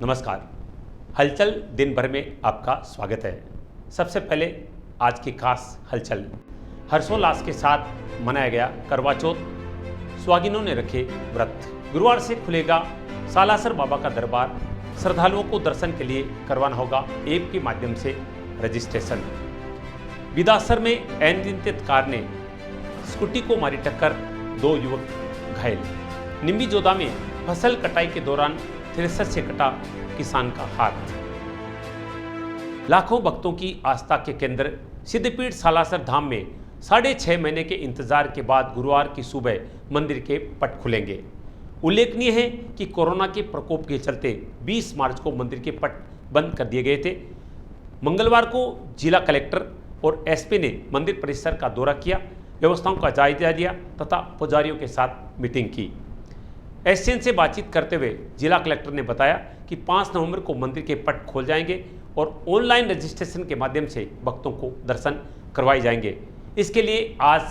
नमस्कार। हलचल दिन भर में आपका स्वागत है। सबसे पहले आज की खास हलचल। हर्षोल्लास के साथ मनाया गया करवा चौथ, सुहागिनों ने रखे व्रत। गुरुवार से खुलेगा सालासर बाबा का दरबार। श्रद्धालुओं को दर्शन के लिए करवाना होगा ऐप के माध्यम से रजिस्ट्रेशन। बिदासर में अनियंत्रित कार ने स्कूटी को मारी टक्कर, 2 युवक घायल। निम्बी जोधा में फसल कटाई के दौरान थ्रेसर से कटा किसान का हाथ। लाखों भक्तों की आस्था के केंद्र सिद्धपीठ सालासर धाम में 6.5 महीने के इंतजार के बाद गुरुवार की सुबह मंदिर के पट खुलेंगे। उल्लेखनीय है कि कोरोना के प्रकोप के चलते 20 मार्च को मंदिर के पट बंद कर दिए गए थे। मंगलवार को जिला कलेक्टर और एसपी ने मंदिर परिसर का दौरा किया, व्यवस्थाओं का जायजा लिया तथा पुजारियों के साथ मीटिंग की। एससीएन से बातचीत करते हुए जिला कलेक्टर ने बताया कि 5 नवंबर को मंदिर के पट खोल जाएंगे और ऑनलाइन रजिस्ट्रेशन के माध्यम से भक्तों को दर्शन करवाए जाएंगे। इसके लिए आज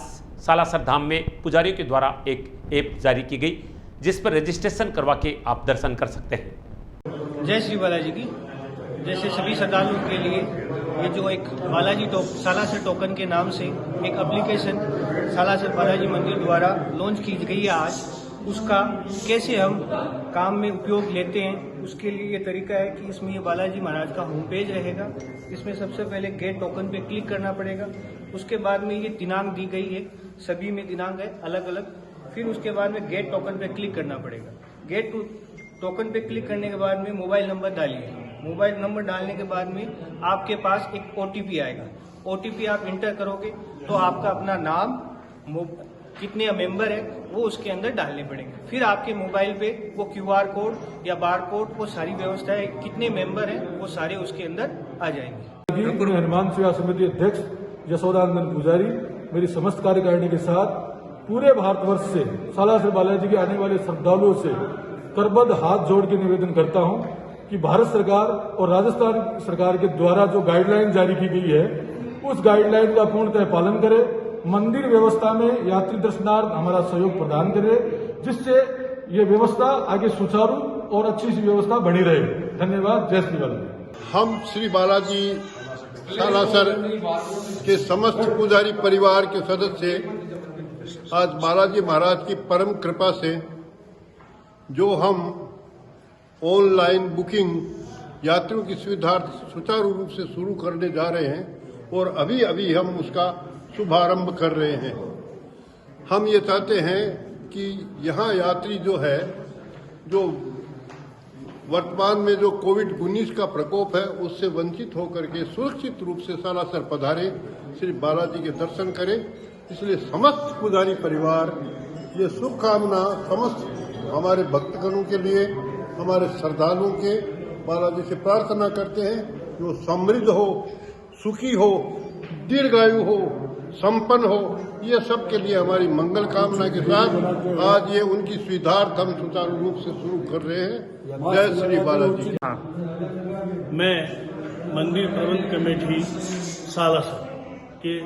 सालासर धाम में पुजारियों के द्वारा एक ऐप जारी की गई, जिस पर रजिस्ट्रेशन करवा के आप दर्शन कर सकते हैं। जय श्री बालाजी की। जैसे सभी श्रद्धालुओं के लिए ये जो एक बालाजी सालासर टोकन के नाम से एक एप्लीकेशन सालासर बालाजी मंदिर द्वारा लॉन्च की गई है आज, उसका कैसे हम काम में उपयोग लेते हैं उसके लिए ये तरीका है कि इसमें ये बालाजी महाराज का होम पेज रहेगा। इसमें सबसे पहले गेट टोकन पे क्लिक करना पड़ेगा। उसके बाद में ये दिनांक दी गई है, सभी में दिनांक है अलग अलग। फिर उसके बाद में गेट टोकन पे क्लिक करना पड़ेगा। गेट टोकन पे क्लिक करने के बाद में मोबाइल नंबर डालिए। मोबाइल नंबर डालने के बाद में आपके पास एक ओटीपी आएगा। ओटीपी आप इंटर करोगे तो आपका अपना नाम, कितने मेंबर है वो उसके अंदर डालने पड़ेंगे। फिर आपके मोबाइल पे वो क्यूआर कोड या बार कोड, वो सारी व्यवस्थाएं, कितने मेंबर हैं वो सारे उसके अंदर आ जाएंगे। हनुमान सेवा समिति अध्यक्ष यशोदानंदन पुजारी मेरी समस्त कार्यकारिणी के साथ पूरे भारतवर्ष से सालासर बालाजी के आने वाले श्रद्धालुओं से करबद्ध हाथ जोड़ के निवेदन करता हूं कि भारत सरकार और राजस्थान सरकार के द्वारा जो गाइडलाइन जारी की गई है उस गाइडलाइन का पूर्णतः पालन करें। मंदिर व्यवस्था में यात्री दर्शनार्थ हमारा सहयोग प्रदान करे, जिससे ये व्यवस्था आगे सुचारू और अच्छी सी व्यवस्था बनी रहे। धन्यवाद। जय श्री बालाजी। हम श्री बालाजी सालासर के समस्त पुजारी परिवार के सदस्य आज बालाजी महाराज की परम कृपा से जो हम ऑनलाइन बुकिंग यात्रियों की सुविधा सुचारू रूप से शुरू करने जा रहे हैं और अभी अभी हम उसका शुभारंभ कर रहे हैं। हम ये चाहते हैं कि यहाँ यात्री जो है, जो वर्तमान में जो कोविड-19 का प्रकोप है उससे वंचित होकर के सुरक्षित रूप से सालासर पधारे, श्री बालाजी के दर्शन करें। इसलिए समस्त पुजारी परिवार ये शुभकामना समस्त हमारे भक्तगणों के लिए, हमारे श्रद्धालुओं के बालाजी से प्रार्थना करते हैं जो समृद्ध हो, सुखी हो, दीर्घायु हो, संपन्न हो। ये सब के लिए हमारी मंगल कामना के साथ आज ये उनकी सुविधार्थ हम सुचारू रूप से शुरू कर रहे हैं। जय श्री बालाजी। मैं मंदिर प्रबंध कमेटी सालासर के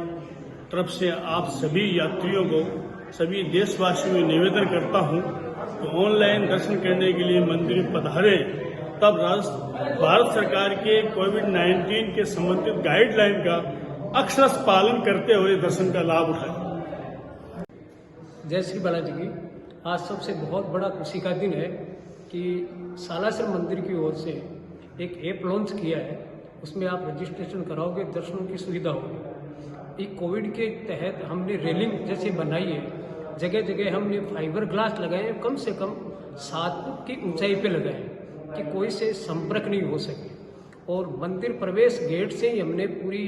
तरफ से आप सभी यात्रियों को, सभी देशवासियों में निवेदन करता हूं तो ऑनलाइन दर्शन करने के लिए मंदिर पधारे, तब भारत सरकार के कोविड-19 के संबंधित गाइडलाइन का अक्षरश पालन करते हुए दर्शन का लाभ उठाएं। जय श्री बालाजी की। आज सबसे बहुत बड़ा खुशी का दिन है कि सालासर मंदिर की ओर से एक ऐप लॉन्च किया है। उसमें आप रजिस्ट्रेशन कराओगे, दर्शनों की सुविधा होगी। एक कोविड के तहत हमने रेलिंग जैसे बनाई है, जगह जगह हमने फाइबर ग्लास लगाए हैं, कम से कम 7 फुट की ऊंचाई पे लगाए कि कोई से संपर्क नहीं हो सके। और मंदिर प्रवेश गेट से ही हमने पूरी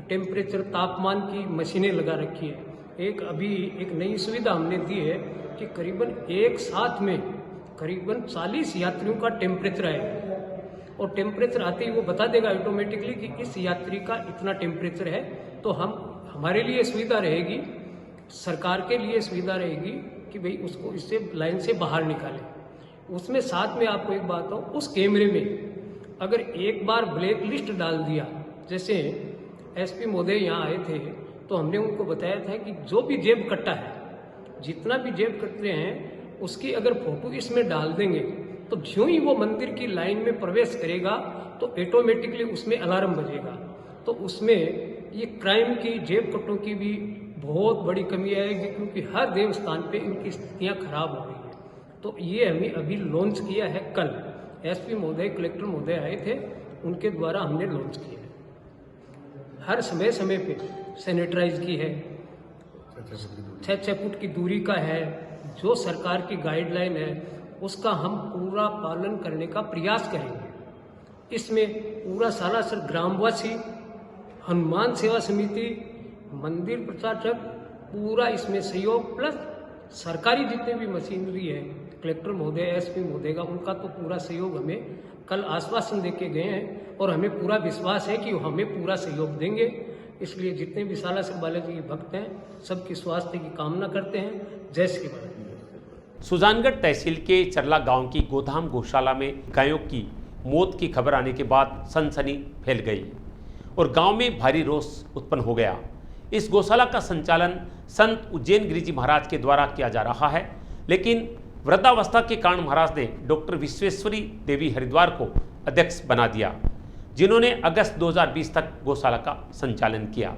टेम्परेचर, तापमान की मशीनें लगा रखी है। अभी एक नई सुविधा हमने दी है कि करीबन एक साथ में करीबन 40 यात्रियों का टेम्परेचर आएगा और टेम्परेचर आते ही वो बता देगा ऑटोमेटिकली कि इस यात्री का इतना टेम्परेचर है। तो हमारे लिए सुविधा रहेगी, सरकार के लिए सुविधा रहेगी कि भाई उसको इससे लाइन से बाहर निकालें। उसमें साथ में आपको एक बात हो, उस कैमरे में अगर एक बार ब्लैक लिस्ट डाल दिया, जैसे एसपी महोदय यहाँ आए थे तो हमने उनको बताया था कि जो भी जेब कट्टा है, जितना भी जेब कटते हैं उसकी अगर फोटो इसमें डाल देंगे तो ज्यों ही वो मंदिर की लाइन में प्रवेश करेगा तो ऑटोमेटिकली उसमें अलार्म बजेगा। तो उसमें ये क्राइम की, जेब कटों की भी बहुत बड़ी कमी आएगी, क्योंकि हर देवस्थान पे इनकी स्थितियां खराब हो रही है। तो ये हमें अभी लॉन्च किया है कल, एसपी महोदय, कलेक्टर महोदय आए थे, उनके द्वारा हमने लॉन्च किया है। हर समय समय पे सैनिटाइज की है, 6 फुट की दूरी का है, जो सरकार की गाइडलाइन है उसका हम पूरा पालन करने का प्रयास करेंगे। इसमें पूरा सालासर ग्रामवासी, हनुमान सेवा समिति, मंदिर प्रशासक पूरा इसमें सहयोग, प्लस सरकारी जितने भी मशीनरी है, कलेक्टर महोदय, एसपी महोदय का, उनका तो पूरा सहयोग हमें कल आश्वासन देके गए हैं और हमें पूरा विश्वास है कि वो हमें पूरा सहयोग देंगे। इसलिए जितने भी सालासर बालाजी के भक्त हैं सबके स्वास्थ्य की कामना करते हैं। जय श्री बालाजी। सुजानगढ़ तहसील के चरला गांव की गोधाम गौशाला में गायों की मौत की खबर आने के बाद सनसनी फैल गई और गांव में भारी रोष उत्पन्न हो गया। इस गौशाला का संचालन संत उज्जैन गिरिजी महाराज के द्वारा किया जा रहा है, लेकिन वृद्धावस्था के कारण महाराज ने डॉक्टर विश्वेश्वरी देवी हरिद्वार को अध्यक्ष बना दिया, जिन्होंने अगस्त 2020 तक गौशाला का संचालन किया।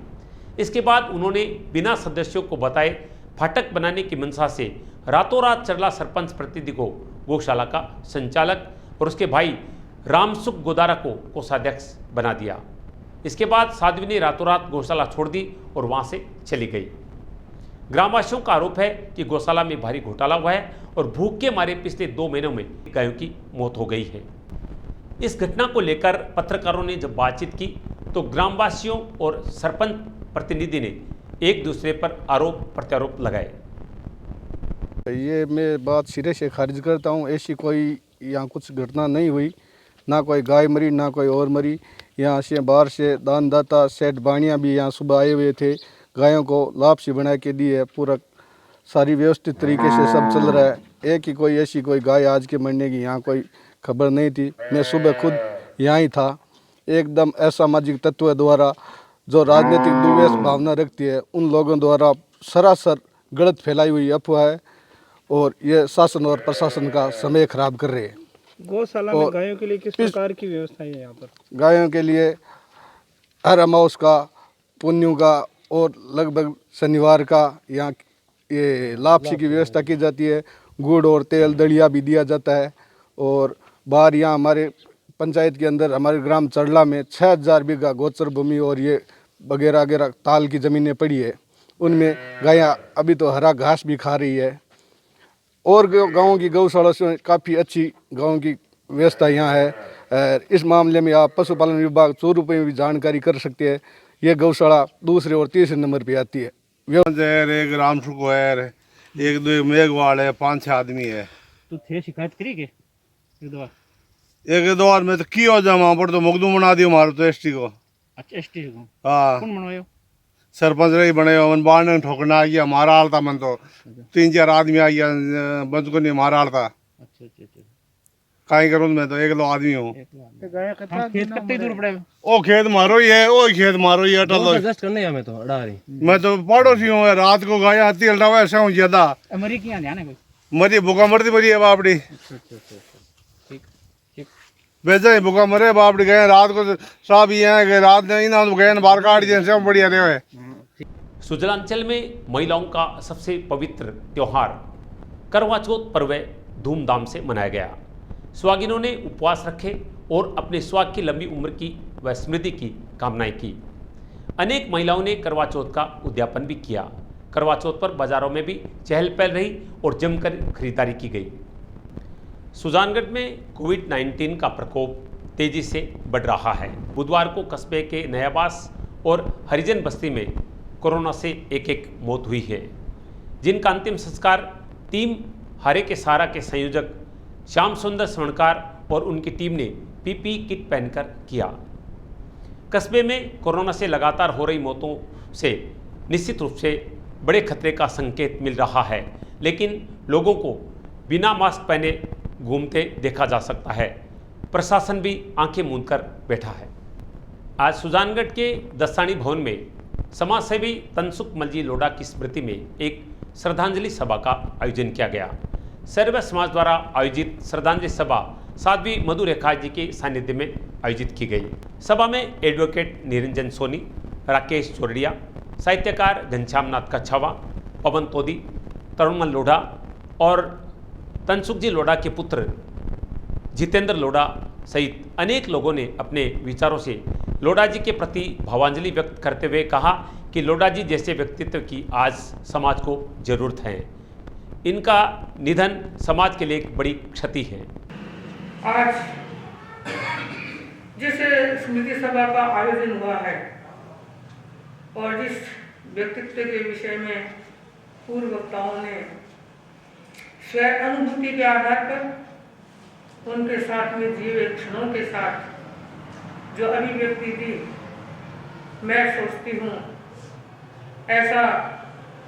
इसके बाद उन्होंने बिना सदस्यों को बताए फाटक बनाने की मंशा से रातों रात चरला सरपंच प्रतिनिधि को गौशाला का संचालक और उसके भाई रामसुख गोदारा को कोषाध्यक्ष बना दिया। इसके बाद साध्वी ने रातों रात गौशाला छोड़ दी और वहां से चली गई। ग्रामवासियों का आरोप है कि गौशाला में भारी घोटाला हुआ है और भूख के मारे पिछले 2 महीनों में गायों की मौत हो गई है। इस घटना को लेकर पत्रकारों ने जब बातचीत की तो ग्रामवासियों और सरपंच प्रतिनिधि ने एक दूसरे पर आरोप प्रत्यारोप लगाए। ये मैं बात सिरे से खारिज करता हूँ। ऐसी कोई यहाँ कुछ घटना नहीं हुई, ना कोई गाय मरी ना कोई और मरी। यहाँ से बाहर से दानदाता सेठ बाणिया भी यहाँ सुबह आए हुए थे, गायों को लापसी बना के दी है। पूरा सारी व्यवस्थित तरीके से सब चल रहा है। एक ही कोई ऐसी कोई गाय आज के मरने की यहाँ कोई खबर नहीं थी। मैं सुबह खुद यहाँ ही था। एकदम असामाजिक तत्व द्वारा जो राजनीतिक दुर्वेश भावना रखती है उन लोगों द्वारा सरासर गलत फैलाई हुई अफवाह है और ये शासन और प्रशासन का समय खराब कर रहे हैं। गौशाला में गायों के लिए किस प्रकार की व्यवस्था है यहाँ पर? गायों के लिए हर अमावस का, पुण्यों का और लगभग शनिवार का यहाँ ये लापसी की व्यवस्था की जाती है। गुड़ और तेल दलिया भी दिया जाता है। और बाहर यहाँ हमारे पंचायत के अंदर हमारे ग्राम चरला में 6000 बीघा गोचर भूमि और ये वगैरह वगैरह ताल की ज़मीनें पड़ी है। उनमें गायाँ अभी तो हरा घास भी खा रही है। और गाँव की गौशाला से काफ़ी अच्छी गाँव की व्यवस्था यहाँ है। इस मामले में आप पशुपालन विभाग चूरू पे भी जानकारी कर सकते हैं। ये गौशाला दूसरे और तीसरे नंबर पे आती है। एक रामसुख है, एक दो मेघवाल है, 5-6 आदमी है। तो थे शिकायत करी के एक दो बार में तो की हो जाए वहाँ पर तो मुकदम बना दियो मारो तो एसटी को। अच्छा एसटी को हाँ कौन बनवायो? सरपंच रही बने मन बाढ़ ने ठोकना आ गया मारा हाल था। मन तो 3-4 आदमी आ गया बंद को नहीं मारा हाल था। अच्छा अच्छा अच्छा कहीं करूँ मैं तो 1-2 आदमी हूँ। खेत कितनी दूर पड़े? ओ खेत मारो ही है, ओ खेत मारो ही अटल एडजस्ट करने हमें तो अड़ा रही। मैं तो पड़ोसी हूँ। रात को गाय आती हल्टा हुआ ऐसा हूँ ज्यादा। मरी की ध्यान है कोई? मरी भूखा मरती मरी है बापड़ी। अच्छा अच्छा अच्छा ठीक ठीक वैसे ही भूखा मरे बापड़ी गए रात को साहब यहाँ गए रात नहीं ना तो गए बाहर काट दिए सब बढ़िया रहे। सुजलांचल में महिलाओं का सबसे पवित्र त्योहार करवा चौथ पर्व धूमधाम से मनाया गया। सुहागिनों ने उपवास रखे और अपने सुहाग की लंबी उम्र की व समृद्धि की कामनाएं की। अनेक महिलाओं ने करवा चौथ का उद्यापन भी किया। करवा चौथ पर बाजारों में भी चहल पहल रही और जमकर खरीदारी की गई। सुजानगढ़ में कोविड-19 का प्रकोप तेजी से बढ़ रहा है। बुधवार को कस्बे के नयाबास और हरिजन बस्ती में कोरोना से एक मौत हुई है, जिनका अंतिम संस्कार टीम हरे के सहारा के संयोजक श्याम सुंदर स्वर्णकार और उनकी टीम ने पीपीई किट पहनकर किया। कस्बे में कोरोना से लगातार हो रही मौतों से निश्चित रूप से बड़े खतरे का संकेत मिल रहा है, लेकिन लोगों को बिना मास्क पहने घूमते देखा जा सकता है। प्रशासन भी आंखें मूंद कर बैठा है। आज सुजानगढ़ के दसानी भवन में समाजसेवी तनसुख मलजी लोढ़ा की स्मृति में एक श्रद्धांजलि सभा का आयोजन किया गया, सर्व समाज द्वारा आयोजित श्रद्धांजलि सभा साध्वी मधु रेखा जी के सानिध्य में आयोजित की गई। सभा में एडवोकेट निरंजन सोनी, राकेश चोरडिया, साहित्यकार घनश्याम नाथ कच्छावा, पवन तोदी, तरुणमल लोढ़ा और तनसुखजी लोढ़ा के पुत्र जितेंद्र लोढ़ा सहित अनेक लोगों ने अपने विचारों से लोढ़ा जी के प्रति भावांजलि व्यक्त करते हुए कहा कि लोढ़ा जी जैसे व्यक्तित्व की आज समाज को जरूरत है। इनका निधन समाज के लिए एक बड़ी क्षति है। आज जिस स्मृति सभा का आयोजन हुआ है और जिस व्यक्तित्व के विषय में पूर्व वक्ताओं ने स्व अनुभूति के आधार पर उनके साथ में जिए क्षणों के साथ जो अभिव्यक्ति दी, मैं सोचती हूँ ऐसा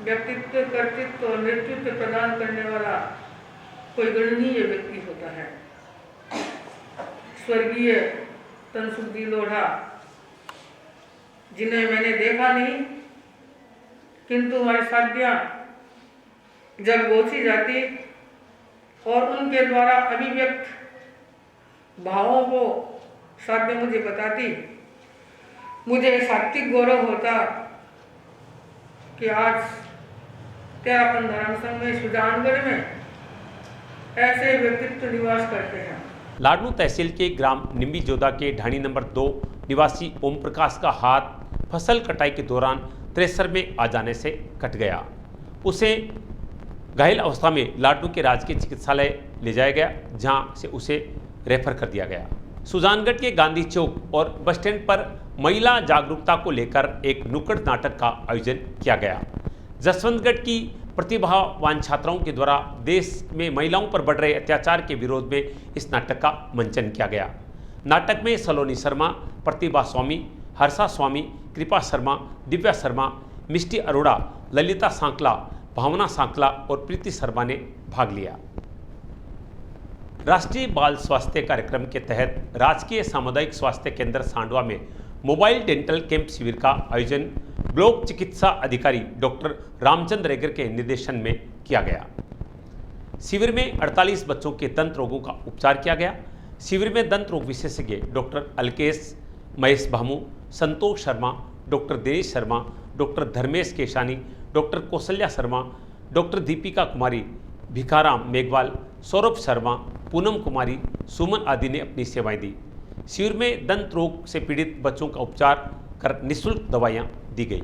व्यक्तित्व, कर्तृत्व और नेतृत्व प्रदान करने वाला कोई गणनीय व्यक्ति होता है। स्वर्गीय तनसुखजी लोढ़ा, जिन्हें मैंने देखा नहीं किंतु हमारी साध्या जब गोची जाती और उनके द्वारा अभिव्यक्त भावों को साध्य मुझे बताती, मुझे सात्विक गौरव होता कि आज तेरापन धर्म संघ में सुजानगढ़ में ऐसे व्यक्तित्व निवास करते हैं। लाडनू तहसील के ग्राम निम्बी जोधा के ढाणी नंबर 2 निवासी ओम प्रकाश का हाथ फसल कटाई के दौरान थ्रेसर में आ जाने से कट गया। उसे घायल अवस्था में लाडनू के राजकीय चिकित्सालय ले जाया गया, जहां से उसे रेफर कर दिया गया। सुजानगढ़ के गांधी चौक और बस स्टैंड पर महिला जागरूकता को लेकर एक नुक्कड़ नाटक का आयोजन किया गया। जसवंतगढ़ की प्रतिभावान छात्राओं के द्वारा देश में महिलाओं पर बढ़ रहे अत्याचार के विरोध में इस नाटक का मंचन किया गया। नाटक में सलोनी शर्मा, प्रतिभा स्वामी, हर्षा स्वामी, कृपा शर्मा, दिव्या शर्मा, मिष्टी अरोड़ा, ललिता सांकला, भावना सांकला और प्रीति शर्मा ने भाग लिया। राष्ट्रीय बाल स्वास्थ्य कार्यक्रम के तहत राजकीय सामुदायिक स्वास्थ्य केंद्र सांडवा में मोबाइल डेंटल कैंप शिविर का आयोजन ब्लॉक चिकित्सा अधिकारी डॉक्टर रामचंद्र रेगर के निर्देशन में किया गया। शिविर में 48 बच्चों के दंत रोगों का उपचार किया गया। शिविर में दंत रोग विशेषज्ञ doctor Alkesh Mahesh Bhamu, Santosh Sharma, doctor Dinesh Sharma, doctor Dharmesh Keshani, doctor Kaushalya Sharma, doctor Deepika Kumari, Bhikharam Meghwal, Saurabh Sharma, Poonam Kumari, Suman आदि ने अपनी सेवाएं दी। शिविर में दंत रोग से पीड़ित बच्चों का उपचार कर निःशुल्क दवाइयां दी गई।